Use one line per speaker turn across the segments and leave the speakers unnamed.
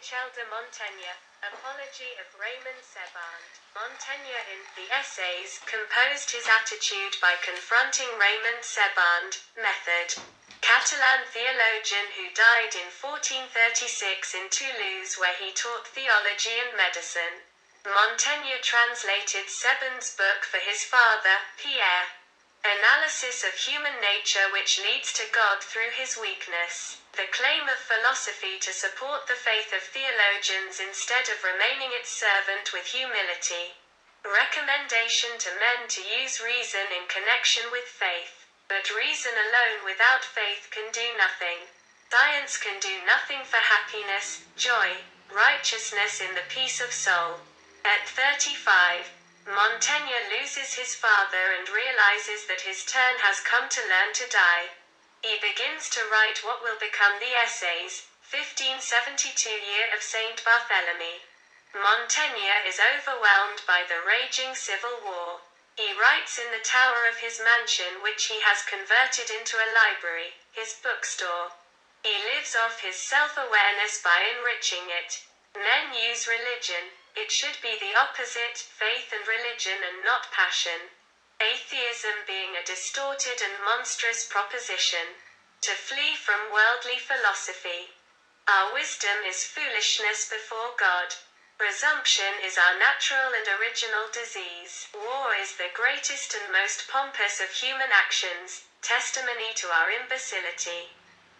Michel de Montaigne, Apology of Raymond Sebond. Montaigne in the Essays composed his attitude by confronting Raymond Sebond, method. Catalan theologian who died in 1436 in Toulouse, where he taught theology and medicine. Montaigne translated Sebond's book for his father, Pierre. Analysis of human nature which leads to God through his weakness. The claim of philosophy to support the faith of theologians instead of remaining its servant with humility. Recommendation to men to use reason in connection with faith. But reason alone without faith can do nothing. Science can do nothing for happiness, joy, righteousness in the peace of soul. At 35, Montaigne loses his father and realizes that his turn has come to learn to die. He begins to write what will become the Essays, 1572 year of Saint Barthélemy. Montaigne is overwhelmed by the raging civil war. He writes in the tower of his mansion, which he has converted into a library, his bookstore. He lives off his self-awareness by enriching it. Men use religion. It should be the opposite, faith and religion and not passion. Atheism being a distorted and monstrous proposition. To flee from worldly philosophy. Our wisdom is foolishness before God. Presumption is our natural and original disease. War is the greatest and most pompous of human actions, testimony to our imbecility.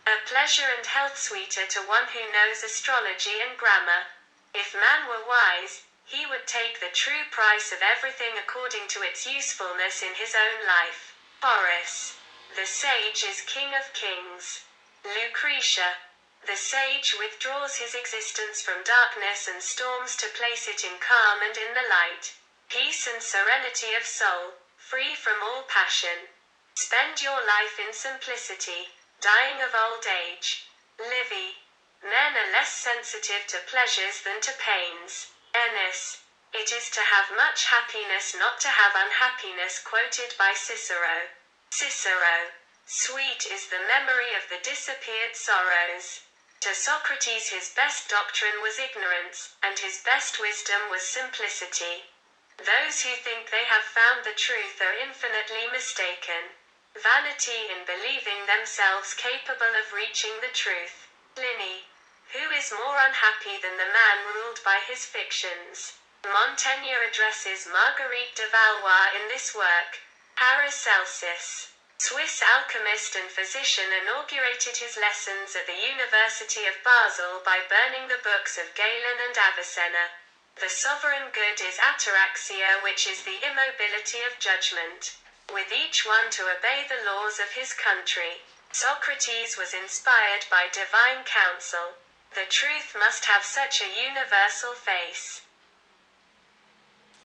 A pleasure and health sweeter to one who knows astrology and grammar. If man were wise, he would take the true price of everything according to its usefulness in his own life. Horace. The sage is king of kings. Lucretia. The sage withdraws his existence from darkness and storms to place it in calm and in the light. Peace and serenity of soul, free from all passion. Spend your life in simplicity, dying of old age. Livy. Men are less sensitive to pleasures than to pains. Ennis. It is to have much happiness not to have unhappiness, quoted by Cicero. Cicero. Sweet is the memory of the disappeared sorrows. To Socrates his best doctrine was ignorance, and his best wisdom was simplicity. Those who think they have found the truth are infinitely mistaken. Vanity in believing themselves capable of reaching the truth. Pliny. Who is more unhappy than the man ruled by his fictions? Montaigne addresses Marguerite de Valois in this work. Paracelsus. Swiss alchemist and physician inaugurated his lessons at the University of Basel by burning the books of Galen and Avicenna. The sovereign good is ataraxia, which is the immobility of judgment, with each one to obey the laws of his country. Socrates was inspired by divine counsel. The truth must have such a universal face.